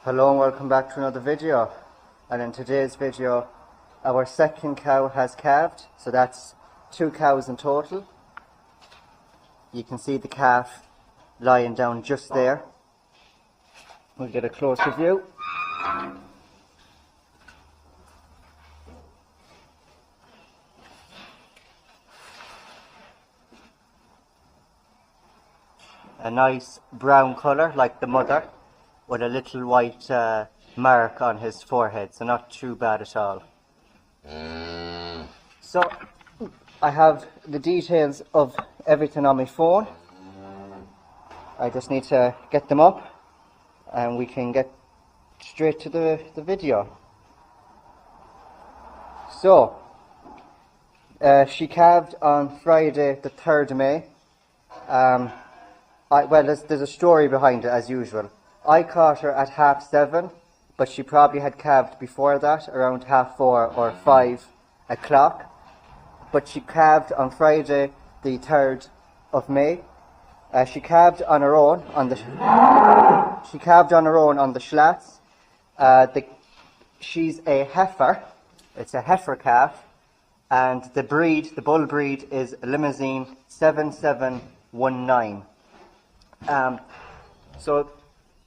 Hello and welcome back to another video. And in today's video our second cow has calved, so that's 2 cows in total. You can see the calf lying down just there. We'll get a closer view. A nice brown colour like the mother, with a little white mark on his forehead, so not too bad at all. So I have the details of everything on my phone. I just need to get them up and we can get straight to the video. So she calved on Friday the 3rd of May. Well, there's a story behind it as usual. I caught her at 7:30, but she probably had calved before that, around 4:30 or 5 o'clock. But she calved on Friday the 3rd of May. She calved on her own on the Schlats. She's a heifer. It's a heifer calf, and the bull breed is Limousine 7719. So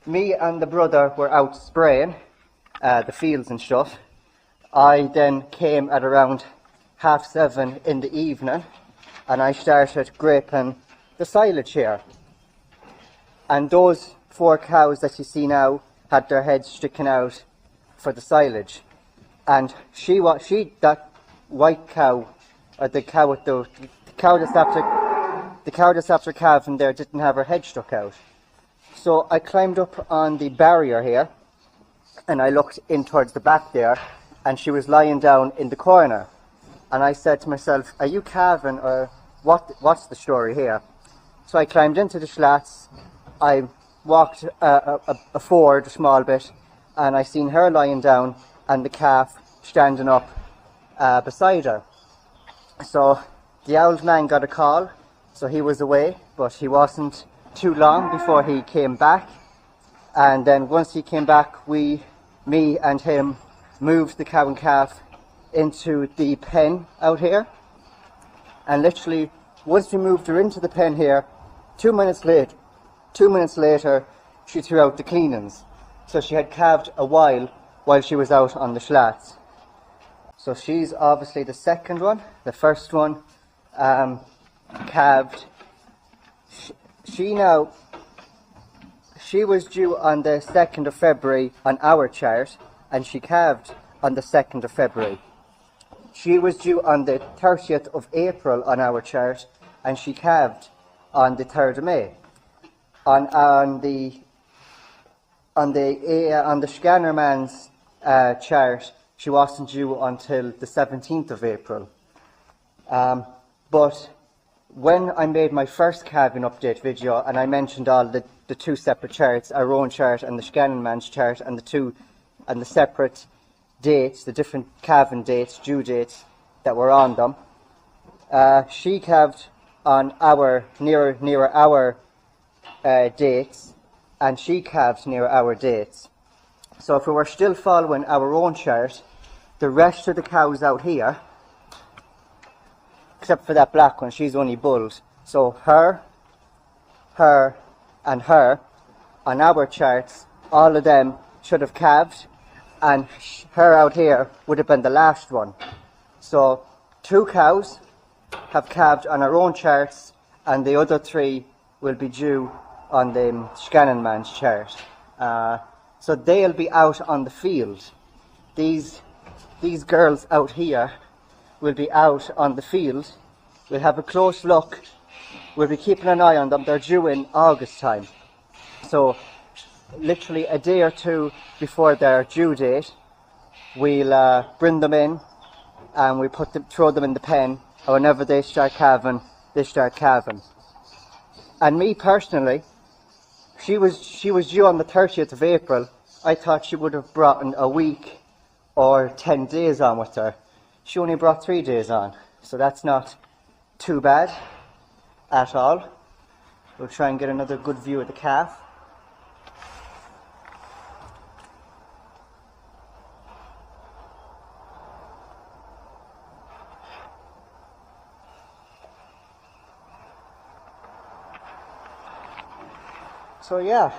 me and the brother were out spraying the fields and stuff. I then came at around 7:30 in the evening and I started graping the silage here. And those 4 cows that you see now had their heads sticking out for the silage. And that white cow, or the cow that's after calving there, didn't have her head stuck out. So I climbed up on the barrier here and I looked in towards the back there, and she was lying down in the corner. And I said to myself, are you calving, or what's the story here? So I climbed into the Schlats, I walked forward a small bit, and I seen her lying down and the calf standing up beside her. So the old man got a call, so he was away, but he wasn't too long before he came back. And then once he came back, me and him moved the cow and calf into the pen out here. And literally, once we moved her into the pen here, 2 minutes later, she threw out the cleanings. So she had calved a while she was out on the Schlats. So she's obviously the second one. The first one calved. She was due on the 2nd of February on our chart, and she calved on the 2nd of February. She was due on the 30th of April on our chart, and she calved on the 3rd of May. On the Scannerman's chart, she wasn't due until the 17th of April. But when I made my first calving update video, and I mentioned all the 2 separate charts, our own chart and the Scannonman's chart, and the separate dates, the different calving dates, due dates that were on them, she calved on nearer our dates, and she calved near our dates. So if we were still following our own chart, the rest of the cows out here, except for that black one, she's only bulls. So her, and her, on our charts, all of them should have calved, and her out here would have been the last one. So 2 cows have calved on our own charts, and the other 3 will be due on the Scannonman's chart. So they'll be out on the field. These girls out here will be out on the field. We'll have a close look. We'll be keeping an eye on them. They're due in August time. So literally a day or 2 before their due date, we'll bring them in and we throw them in the pen, and whenever they start calving, they start calving. And me personally, she was due on the 30th of April. I thought she would have brought in a week or 10 days on with her. She only brought 3 days on, so that's not too bad at all. We'll try and get another good view of the calf. So yeah,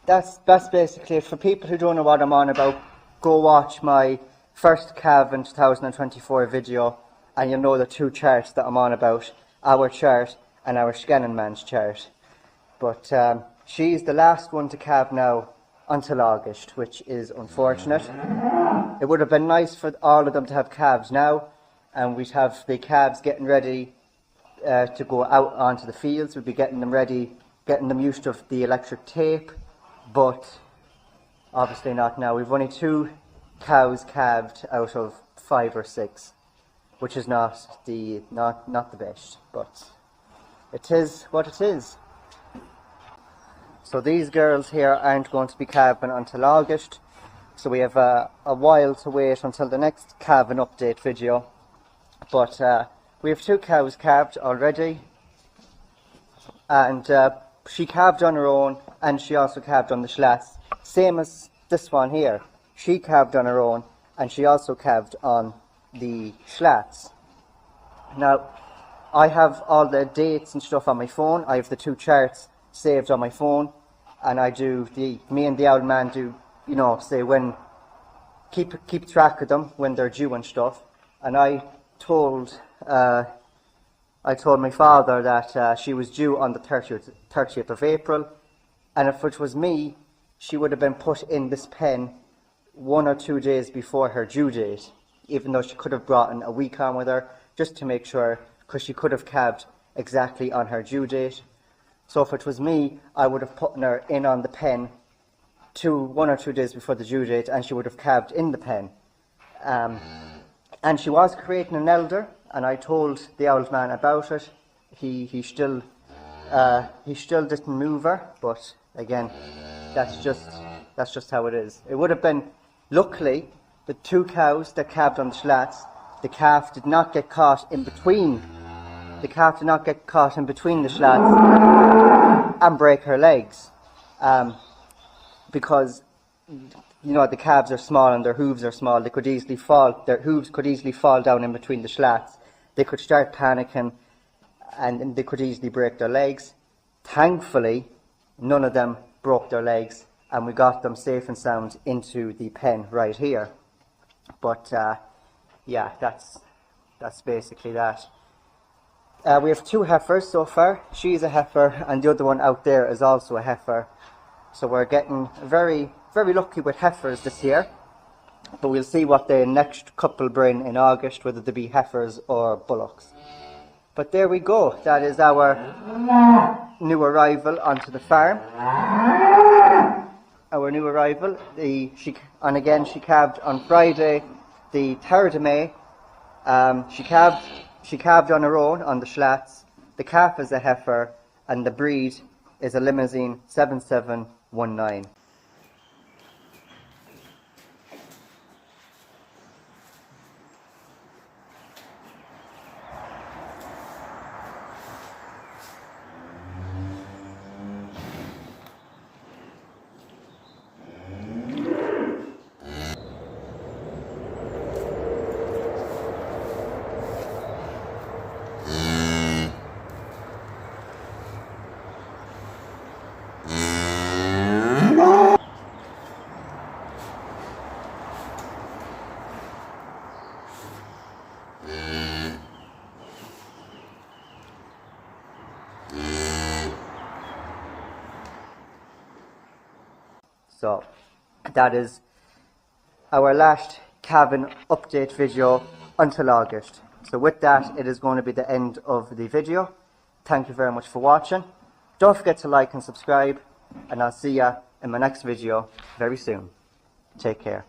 that's basically it. For people who don't know what I'm on about, go watch my first Calving 2024 video, and you'll know the two charts that I'm on about, our chart and our Scanning Man's chart. But she's the last one to calve now until August, which is unfortunate. It would have been nice for all of them to have calves now, and we'd have the calves getting ready to go out onto the fields. We'd be getting them ready, getting them used to the electric tape, but obviously not now. We've only 2 cows calved out of 5 or 6, which is not the best, but it is what it is. So these girls here aren't going to be calving until August, so we have a while to wait until the next calving update video. But we have 2 cows calved already, and she calved on her own, and she also calved on the slats, same as this one here. She calved on her own, and she also calved on the slats. Now, I have all the dates and stuff on my phone. I have the 2 charts saved on my phone, and me and the old man do, you know, say when, keep track of them when they're due and stuff. And I told my father that she was due on the 30th of April, and if it was me, she would have been put in this pen 1 or 2 days before her due date, even though she could have brought in a week on with her, just to make sure, because she could have calved exactly on her due date. So if it was me, I would have put her in on the pen 1 or 2 days before the due date, and she would have calved in the pen. And she was creating an elder, and I told the old man about it. He still didn't move her, but again, that's just how it is. It would have been, luckily, the 2 cows that calved on the slats, the calf did not get caught in between. The calf did not get caught in between the slats and break her legs, because, you know, the calves are small and their hooves are small. Their hooves could easily fall down in between the slats. They could start panicking, and they could easily break their legs. Thankfully, none of them broke their legs, and we got them safe and sound into the pen right here. But yeah, that's basically that. We have 2 heifers so far. She's a heifer, and the other one out there is also a heifer. So we're getting very, very lucky with heifers this year. But we'll see what the next couple bring in August, whether they be heifers or bullocks. But there we go. That is our new arrival onto the farm. Our new arrival. She calved on Friday, the 3rd of May. She calved on her own on the slats. The calf is a heifer, and the breed is a Limousine 7719. So that is our last calving update video until August. So with that, it is going to be the end of the video. Thank you very much for watching. Don't forget to like and subscribe, and I'll see you in my next video very soon. Take care.